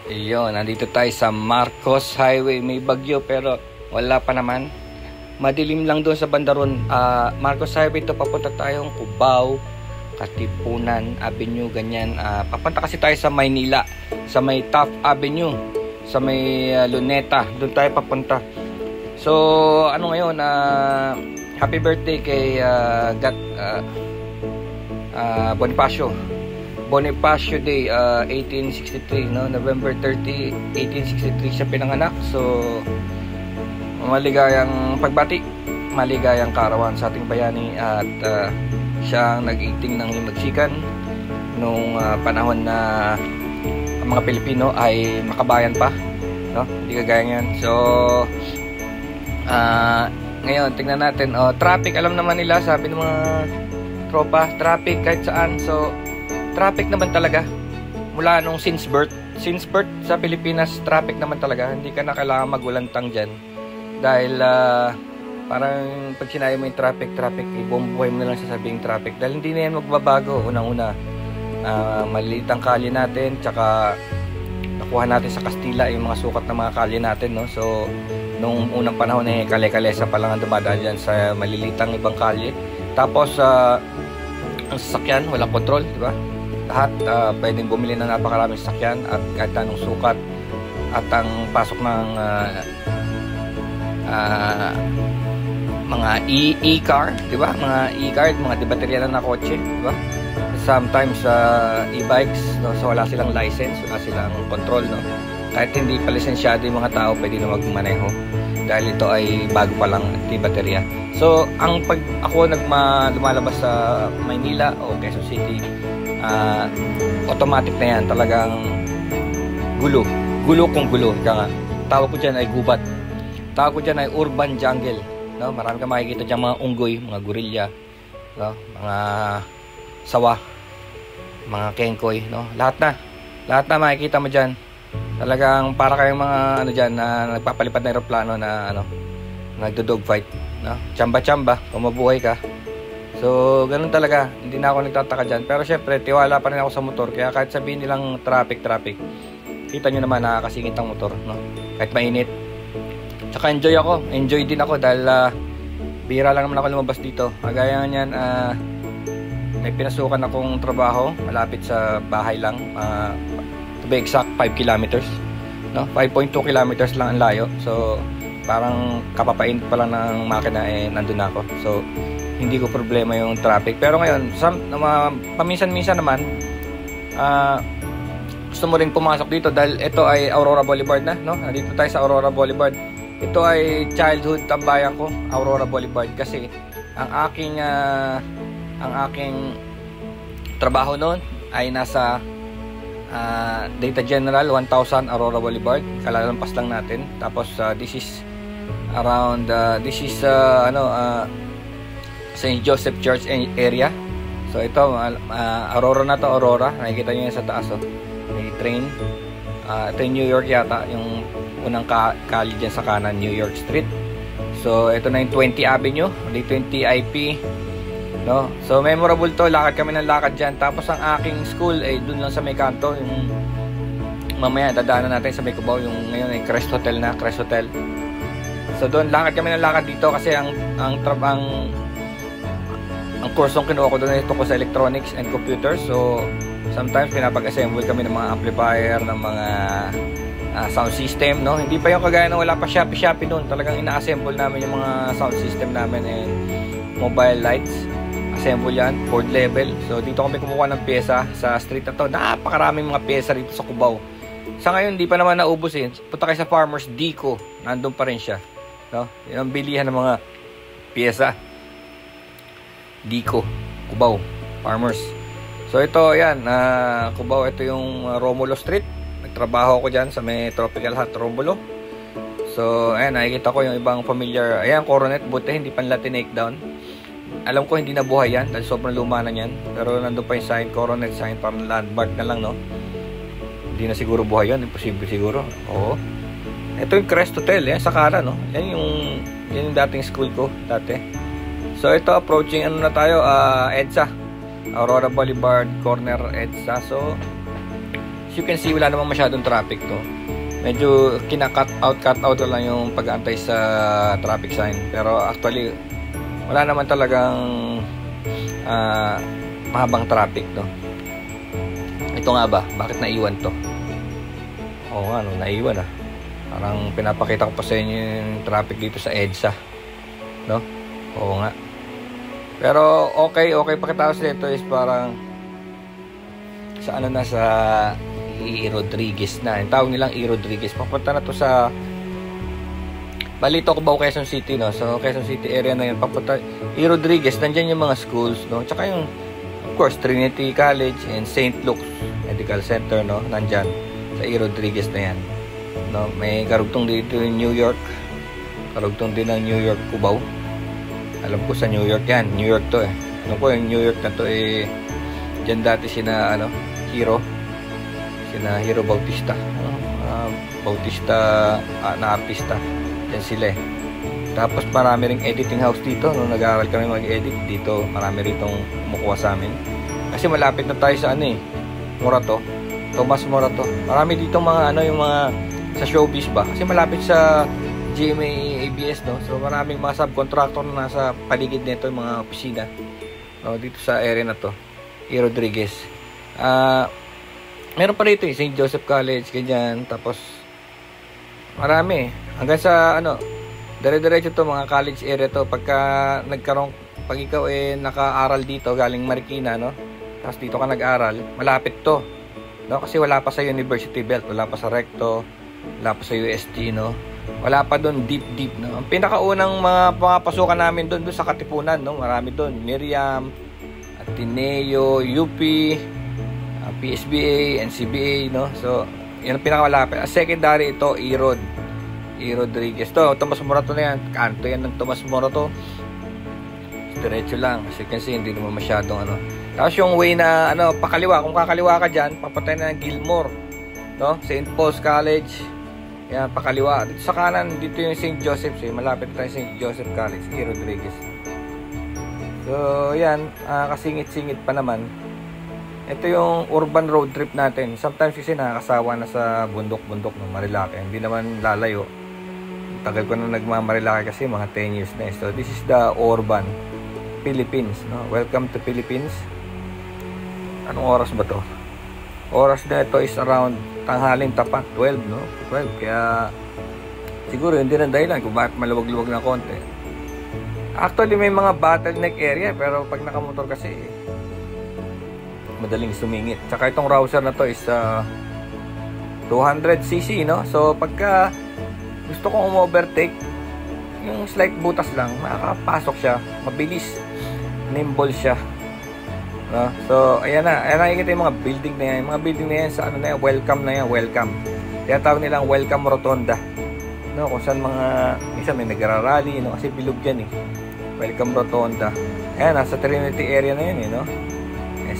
Iyon, nandito tayo sa Marcos Highway. May bagyo pero wala pa naman. Madilim lang doon sa bandaron. Marcos Highway to, papunta tayong Cubao, Katipunan Avenue, ganyan. Papunta kasi tayo sa Maynila, sa may Taft Avenue, sa may Luneta. Doon tayo papunta. So, ano ngayon? Happy birthday kay Bonifacio Day, 1863, no? November 30, 1863 siya pinanganak. So, maligayang pagbati, maligayang kaarawan sa ating bayani. At siya ang nag-iting ng himagsikan nung panahon na ang mga Pilipino ay makabayan pa, no? Hindi kagaya ngayon. So, ngayon, tingnan natin. Traffic, alam naman nila, sabi ng mga tropa, traffic kahit saan. So, traffic naman talaga mula nung since birth sa Pilipinas. Traffic naman talaga, hindi ka na kailangan magulantang dyan dahil parang pag sinabi mo yung traffic, buong buhay mo na lang sasabing traffic dahil hindi na yan magbabago. Unang-una, maliit ang kalye natin, tsaka nakuha natin sa Kastila yung mga sukat ng mga kalye natin, no? So nung unang panahon kale-kalesa pa lang ang dumadaan dyan sa malilitang ibang kalye. Tapos ang sasakyan walang control, di ba? Lahat pwedeng bumili ng napakaraming sasakyan at kahit anong sukat. At ang pasok ng mga e-car, di ba? Mga e-car, mga debaterya na kotse, di ba? Sometimes e-bikes, no? So wala silang license, wala silang control, no? Kahit hindi pa lisensyado yung mga tao, pwede na magmaneho dahil ito ay bago pa lang debaterya. So ang pag ako lumalabas sa Maynila o Quezon City, automatic na yan, talagang gulo kung gulo. Kaya tawag ko dyan ay gubat, tawag ko dyan ay urban jungle, no? Marami kang makikita dyan mga unggoy, mga gorilya, no? Mga sawa, mga kengkoy, no? Lahat na makikita mo dyan. Talagang para kayong mga ano dyan na nagpapalipad na aeroplano na nagdo-dog fight, no? Chamba kung mabuhay ka. So, ganun talaga. Hindi na ako nagtataka dyan. Pero syempre, tiwala pa rin ako sa motor. Kaya kahit sabihin nilang traffic, kita nyo naman nakakasingit ang motor, no? Kahit mainit. Tsaka enjoy din ako dahil bihira lang naman ako lumabas dito. Kagaya niyan, may pinasukan akong trabaho malapit sa bahay lang. To be exact, 5 kilometers, no? 5.2 kilometers lang ang layo. So, parang kapapainit pa lang ng makina nandun ako. So, hindi ko problema yung traffic. Pero ngayon, paminsan-minsan naman, gusto mo rin pumasok dito dahil ito ay Aurora Boulevard na, no? Nandito tayo sa Aurora Boulevard. Ito ay childhood tambayan ko, Aurora Boulevard, kasi ang aking trabaho noon ay nasa Data General 1000 Aurora Boulevard. Kalalampas lang natin. Tapos this is around St. Joseph Church area. So ito, Aurora na to, Aurora. Nakikita nyo yan sa taas, oh. May train. Ito yung New York yata, yung unang kali dyan sa kanan, New York Street. So ito na yung 20 Avenue, di 20 IP, no? So memorable to, lakad kami ng lakad dyan. Tapos ang aking school ay dun lang sa may kanto. Yung mamaya dadaanan natin sa may Cubao, yung ngayon ay Crest Hotel na, Crest Hotel. So doon lakad kami ng lakad dito kasi ang kursong kinuha ko doon ay tungkol sa electronics and computers. So sometimes pinapag-assemble kami ng mga amplifier, ng mga sound system, no? Hindi pa yung kagaya na wala pa Shopee noon. Talagang ina-assemble namin yung mga sound system namin and mobile lights. Assemble yan, board level. So dito kami kumukuha ng pyesa sa street na to. Napakaraming mga pyesa rito sa Cubao. Sa ngayon, hindi pa naman naubos eh. Punta kayo sa Farmers Dico, nandun pa rin siya, no? Yung bilihan ng mga pyesa. Dico, Cubao, Farmers. So ito, yan, Cubao, ito yung Romulo Street. Nagtrabaho ako dyan sa may Tropical Hut Romulo. So ayan, nakikita ko yung ibang familiar. Ayan, Coronet, buti hindi pa nila tinake down. Alam ko hindi na buhay yan dahil sobrang luma na yan. Pero nandun pa yung sign, Coronet sign, parang landmark na lang, no? Hindi na siguro buhay yan, imposible siguro. Oo. Ito yung Crest Hotel, yan sa kanan, no? Yan yung dating school ko dati. So ito, approaching ano na tayo, EDSA, Aurora Boulevard, corner EDSA. So As you can see, wala namang masyadong traffic to. Medyo kina-cut out lang yung pag-aantay sa traffic sign. Pero actually, wala naman talagang mahabang traffic to. Ito nga ba? Bakit naiwan to? Oo nga, no, naiwan ah. Parang pinapakita ko pa sa inyo yung traffic dito sa EDSA. No? Oo nga. Pero okay pakitapos nito is parang sa ano na, sa E. Rodriguez na. Yung tawag nilang E. Rodriguez. Papunta na to sa Balito, Cubao, Quezon City, no? So Quezon City area na yun. Papunta E. Rodriguez, nandyan yung mga schools, no? Tsaka yung, of course, Trinity College and St. Luke's Medical Center, no? Nandyan sa E. Rodriguez na yan, no? May karugtong dito yung New York. Karugtong din ng New York, Cubao. Alam ko sa New York yan. New York to eh. Alam ko yung New York na to eh. Diyan dati sina Hero Bautista, Bautista na artista. Diyan sila eh. Tapos marami ring editing house dito. Nung nag-aaral kami mag-edit dito, marami ritong kumukuha sa amin. Kasi malapit na tayo sa Morato. Tomas Morato. Marami dito mga yung mga sa showbiz ba. Kasi malapit sa GMA-ABS, no? So maraming mga subcontractor na nasa paligid nito, yung mga opisina, no? Dito sa area na to, E. Rodriguez. Meron pa rito St. Joseph College, ganyan. Tapos marami hanggang sa dire-diretso to, mga college area to. Pag ikaw naka-aral dito galing Marikina, no? Tapos dito ka nag-aral, malapit to, no? Kasi wala pa sa University Belt, wala pa sa Recto, wala pa sa UST, no? Wala pa doon deep, no? Ang pinakaunang mga pasukan namin doon sa Katipunan, no? Marami doon, Miriam, Ateneo, UP, PSBA, NCBA, no? So yan ang pinakamalapit. Secondary ito, E. Rodriguez to. Tomas Morato na yan, kanto yan ng Tomas Morato. Diretso lang, as you can see, hindi naman masyadong Tapos yung way na pakaliwa, kung kakaliwa ka dyan, papatay na ng Gilmore, no? St. Paul's College. Yan, pakaliwa. Dito sa kanan, dito yung St. Joseph's. Malapit tayo St. Joseph College, E. Rodriguez. So, yan. Kasingit-singit pa naman. Ito yung urban road trip natin. Sometimes kasi nakakasawa na sa bundok-bundok ng Marilake. Hindi naman lalayo. Tagal ko na nagmamarilake kasi mga 10 years na. So, this is the urban Philippines, no? Welcome to Philippines. Anong oras ba to? Oras na ito is around tanghaling tapat, 12, no? 12, kaya siguro hindi na dahilan kung bakit maluwag-luwag na konti. Actually, may mga bottleneck area, pero pag nakamotor kasi madaling sumingit. Tsaka itong Rouser na to is 200cc, no? So, pagka gusto kong overtake, yung slight butas lang, makakapasok siya, mabilis, nimble siya. No? So, ayan nakikita yung mga building na yan. Yung mga building na yan sa welcome na yan, welcome. Kaya tawag nilang welcome rotonda. No? Kung saan minsan may nagrarally, no? Kasi bilog yan eh. Welcome rotonda. Ayan, nasa Trinity area na yun eh, no?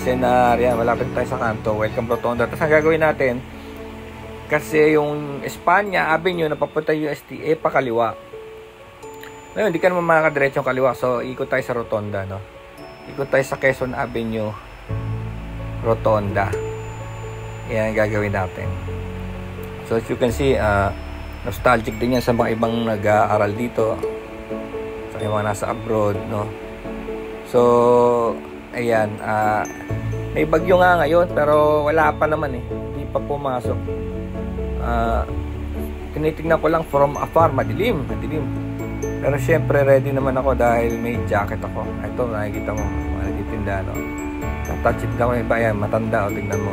SNR, yan, malapit tayo sa kanto, welcome rotonda. Tapos ang gagawin natin, kasi yung Espanya Avenue na papunta UST, pakaliwa. Ngayon, hindi ka naman makakadiretsong kaliwa. So, ikot tayo sa rotonda, no? Ikot tayo sa Quezon Avenue Rotonda. Yan ang gagawin natin. So as you can see, nostalgic din yan sa mga ibang nag-aaral dito, sa mga nasa abroad, no? So ayan, may bagyo nga ngayon pero wala pa naman eh, hindi pa pumasok. Tinitignan ko lang from afar, madilim. Pero syempre ready naman ako dahil may jacket ako. Ito nakikita mo, nagtitinda, no? Touch it lang yung bayan, matanda o tingnan mo.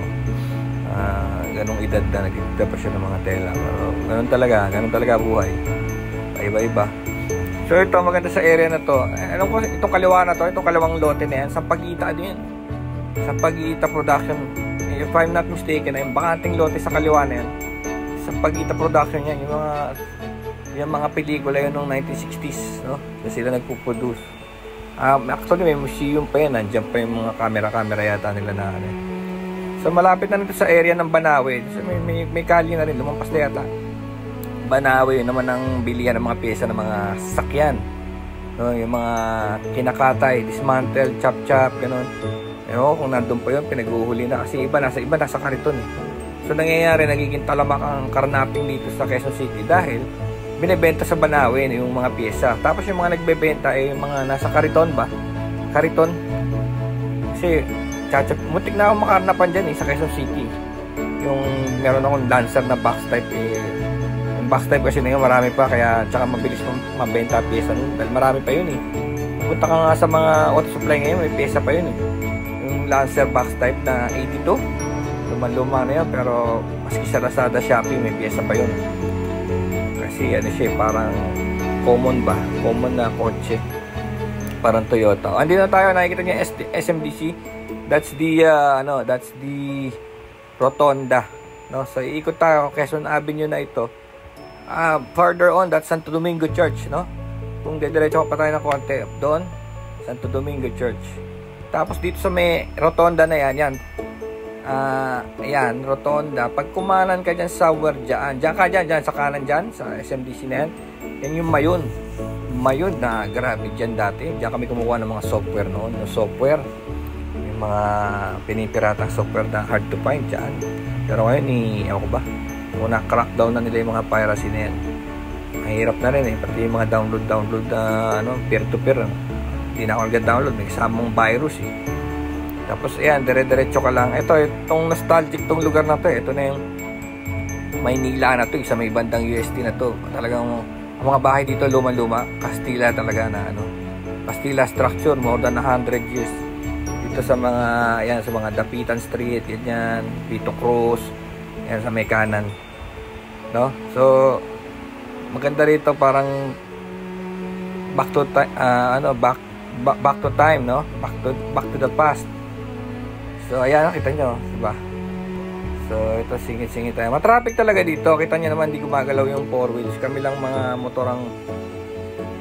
Ganong edad na nagtitinda pa siya ng mga tela. Pero ganun talaga buhay. Iba-iba. So ito maganda sa area na to. Alam ko itong kaliwa na to, itong kalawang lote na yan, Sampaguita din. Sampaguita Production. If I'm not mistaken, yung bakanting lote sa kaliwa na yan, Sampaguita Production yan, yung mga pelikula yun noong 1960s, no? So sila nagpo-produce. Actually may museum pa yan, nandiyan pa yung mga camera yata nila na So malapit na nito sa area ng Banawe. So may kalye na rin, lumampas na yata. Banawe, yun naman ang bilihan ng mga pyesa ng mga sakyan, no? Yung mga kinakatay, dismantle, chop-chop, gano'n. Kung nandun pa yun, pinag-uhuli na kasi nasa kariton eh. So nangyayari, nagiging talamak ang karnaping dito sa Quezon City dahil binebenta sa Banawe yung mga pyesa. Tapos yung mga nagbebenta ay yung mga nasa Kariton ba? Kariton. Kasi mutik na akong makarnapan dyan sa Quezon City. Yung meron akong Lancer na box type yung box type kasi na yun marami pa, kaya tsaka mabilis mabenta pyesa nun dahil marami pa yun punta ka nga sa mga auto supply ngayon, may pyesa pa yun yung Lancer box type na 82, luma na yan, pero maski sa Lazada, Shopee may pyesa pa yun kasi ano siya, parang common na kotse, parang Toyota. Andito na tayo, nakikita niyo SMDC. That's the Rotonda, no? So iikot tayo Quezon Avenue na ito. Further on, that's Santo Domingo Church, no? Kung diretso pa tayo ng konti doon, Santo Domingo Church. Tapos dito sa may Rotonda na yan, ayan, Rotonda. Pag kumanan ka dyan sa diyan sa kanan dyan, sa SMDC na yan, yan yung Mayon na grabe dyan dati. Diyan kami kumukuha ng mga software noon. Yung software, yung mga pinipiratang software na hard to find dyan. Pero ngayon, ewan ko ba, muna crackdown na nila yung mga piracy na yan. Mahirap na rin pati yung mga download peer-to-peer. Hindi na ako nag-download, may kasamang virus Tapos ayan, dire-diretso ka lang. Itong nostalgic tong lugar na to. Ito na yung Maynila na to, sa may bandang UST na to. Talagang ang mga bahay dito luma-luma, Kastila talaga na Kastila structure, more than 100 years. Dito sa mga sa mga Dapitan Street, ganyan, Vito Cruz, yan sa may kanan. No? So maganda rito, parang back to time, no? Back to the past. So ayan, nakita nyo, diba? So ito, singit-singit tayo. Matraffic talaga dito. Kita nyo naman, di gumagalaw yung 4 wheels. Kami lang mga motorang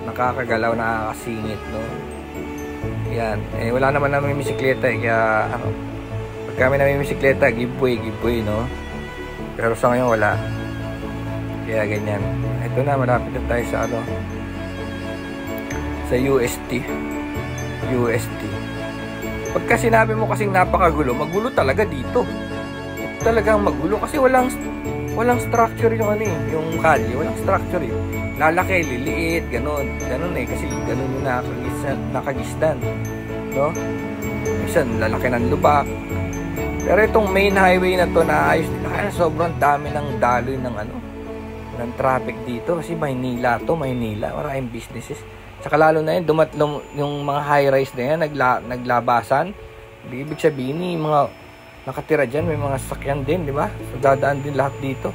nakakagalaw, nakakasingit, no? Yan, wala naman namin bisikleta kaya pag kami namin bisikleta, giveaway, no? Pero sa ngayon wala. Kaya ganyan. Ito na, malapit na tayo sa sa UST. Pagka sinabi mo kasing napakagulo, magulo talaga dito. Talagang magulo kasi walang structure yung yung kalye, walang structure lalaki, liliit, ganun kasi ganun yung nakagistan, no? Minsan lalaki ng lubak. Pero itong main highway na to, naayos nila, kaya sobrang dami ng daloy ng traffic dito kasi Maynila, maraming businesses. Saka lalo na yun, yung mga high-rise na yan, naglabasan. Ibig sabihin, yung mga nakatira dyan, may mga sasakyan din, di ba? So, dadaan din lahat dito.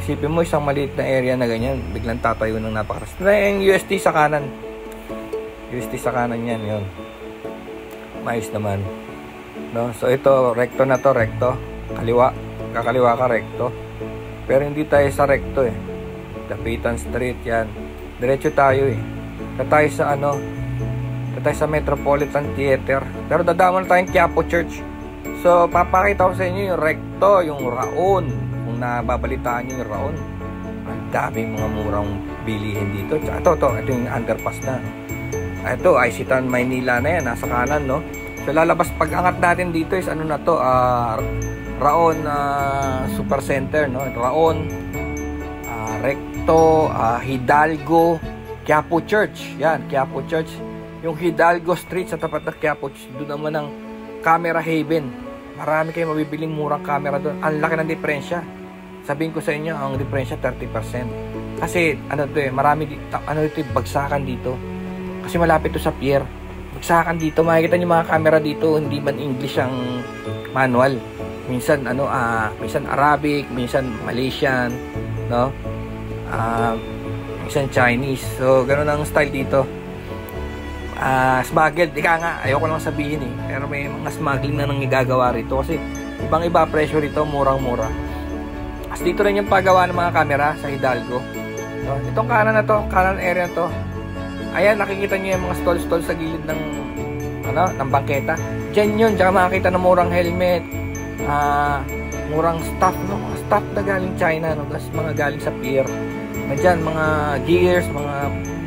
Isipin mo, isang maliit na area na ganyan, biglang tatayo ng napakaras. Yung UST sa kanan. Yan, yun. Mais naman. No? So, ito, recto na to, recto. Kakaliwa ka, recto. Pero hindi tayo sa recto Dapitan Street, yan. Diretso tayo Ito tayo sa Metropolitan Theater. Pero dadaan na tayong Quiapo Church. So, papakita ko sa inyo yung recto, yung Raon. Kung nababalitaan nyo yung Raon, ang daming mga murang bilihin dito. Ito yung underpass na. Ito, Isitan, Maynila na yan, nasa kanan, no? So, lalabas, pag-angat natin dito is Raon Supercenter, no? Raon, Recto, Hidalgo, Quiapo Church. Yan, Quiapo Church. Yung Hidalgo Street sa tapat ng Quiapo Church, doon naman ang Camera Haven. Marami kayong mabibiling murang camera doon. Ang laki ng diferensya. Sabihin ko sa inyo, ang diferensya 30%. Kasi marami dito, bagsakan dito. Kasi malapit to sa pier. Bagsakan dito, makikita niyo mga camera dito, hindi man English ang manual. Minsan minsan Arabic, minsan Malaysian, no? Minsan Chinese. So ganun ang style dito. Smuggled, ayoko lang sabihin pero may mga smuggling na nangyayagawa rito kasi ibang-iba presyo rito, murang-mura. As dito rin yung paggawa ng mga camera sa Hidalgo, no? Itong kanan na to, kanan area to, ayan, nakikita niyo yung mga stall sa gilid ng bangketa. Diyan yun, tsaka makikita ng murang helmet, murang stuff, no? Mga stuff na galing China, no? Mga galing sa pier. Diyan, mga gears, mga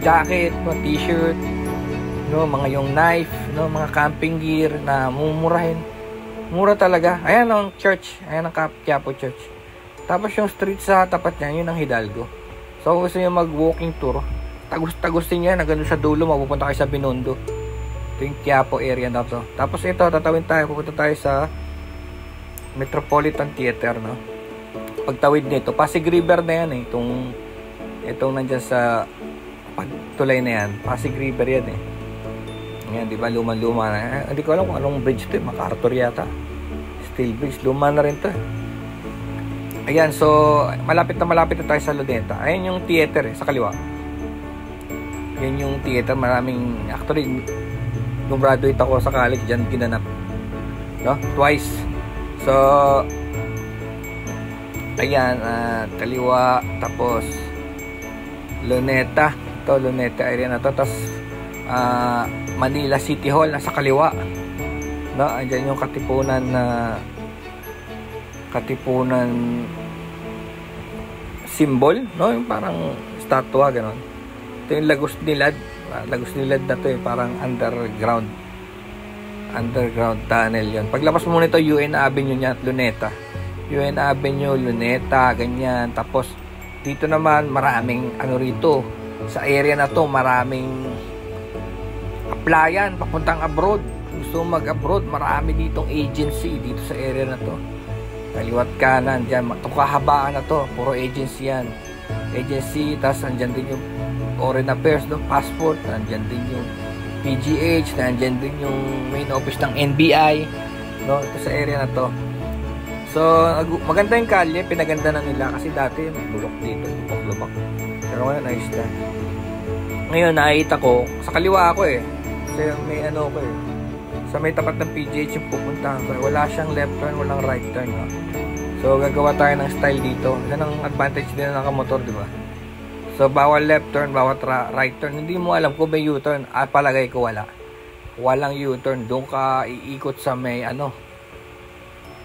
jacket, mga t-shirt, no, mga yung knife, no, mga camping gear na mumurahin. Mura talaga. Ayan ang church. Ayan ang Quiapo Church. Tapos yung street sa tapat niya, yun ang Hidalgo. So, kung gusto nyo mag-walking tour, tagus-tagusin nyo yan. Hanggang sa dulo, mapupunta kayo sa Binondo. Ito yung Quiapo area na to. Tapos ito, tatawin tayo. Pupunta tayo sa Metropolitan Theater, no? Pagtawid nito, Pasig River na yan eh. Itong nandyan sa pagtulay na yan. Pasig River yan eh. Yan, di ba? Luma-luma na. Hindi ko alam kung anong bridge to eh. MacArthur yata. Steel Bridge. Luma na rin to eh. Ayan, so malapit na tayo sa Luneta. Ayan yung theater eh, sa kaliwa. Yan yung theater. Maraming, actually, nung graduate ako sa college, dyan ginanap. No? Twice. So, ayan, kaliwa, tapos Luneta. Ito, Luneta area na to. Tapos, Manila City Hall nasa kaliwa, no? Andiyan yung katipunan symbol, no? Yung parang statwa gano'n. Ito yung Lagos Nilad na to eh, parang underground tunnel yun. Paglabas mo nito, UN Avenue niya at Luneta. UN Avenue, Luneta, ganyan. Tapos dito naman maraming ano rito. Sa area na to, maraming applyan, papuntang abroad. Gusto mag-abroad, marami ditong agency dito sa area na to. Kaliwat kanan, dyan, itong kahabaan na to, puro agency yan. Agency, tas andyan din yung Foreign Affairs, no? Passport, andyan din yung PGH, andyan din yung main office ng NBI, no? Ito sa area na to. So, maganda yung kalye, pinaganda na nila kasi dati bulok dito, lubak. Pero ngayon, ayos na. Ngayon, nakita ko, sa kaliwa ako eh. Kasi may ano ko eh. Sa may tapat ng PGH yung pupuntahan ko. Wala siyang left turn, walang right turn. No? So, gagawa tayo ng style dito. Yan ang advantage din ng nakamotor, di ba? So, bawal left turn, bawat right turn. Hindi mo alam kung may U-turn. Palagay ko wala. Walang U-turn. Doon ka iikot sa may ano.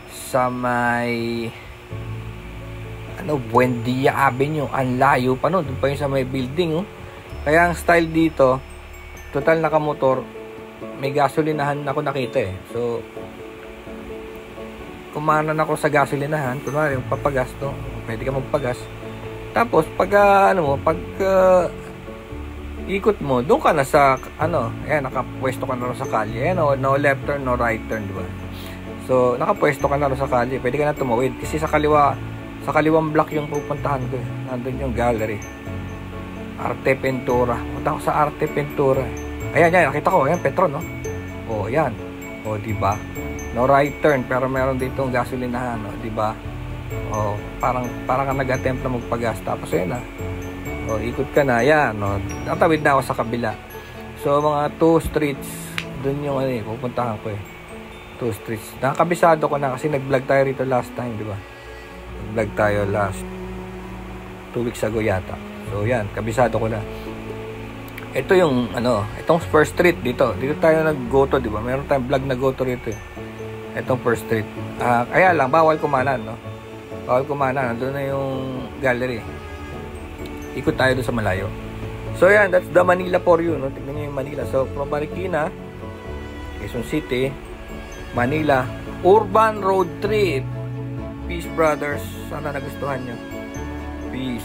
Sa may Buendia Avenue. Ang layo pa no. Doon pa yung sa may building. Oh. Kaya ang style dito, total nakamotor, may gasolinahan ako nakita eh. So, kumanan ako sa gasolinahan, kunwari, papagas, no? Pwede ka magpagas. Tapos, pag ikot mo, doon ka na sa, ayan, nakapwesto ka na sa kalye. Ayan, no left turn, no right turn, di ba? So, nakapwesto ka na sa kalye. Pwede ka na tumawid. Kasi sa kaliwang block yung pupuntahan ko eh. Nandun yung gallery. Arte Pintura. Punta ko sa Arte Pintura. Ayan, nakita ko. Ayan, Petron, no? O, ayan. O, diba? No right turn, pero meron ditong gasolinahan, no? Diba? O, parang ka nag-attempt na magpagas. Tapos, ayan, O, ikot ka na. Ayan, no? Natawid na ako sa kabila. So, mga 2 streets, dun yung, pupuntahan ko eh. 2 streets. Nakakabisado ko na kasi nag-vlog tayo rito last time, diba? Nag-vlog tayo last 2 weeks ago yata. So, yan, kabisado ko na. Ito yung, itong First Street dito. Dito tayo nag-goto, di ba? Meron tayong vlog na goto rito eh. Itong First Street. Kaya lang, bawal kumanan, no? Bawal kumanan. Nandun na yung gallery. Ikot tayo doon sa malayo. So, yan, that's the Manila for you, no? Tignan nyo yung Manila. So, from Marikina, Quezon City, Manila, urban road trip. Peace, brothers. Sana nagustuhan nyo. Peace.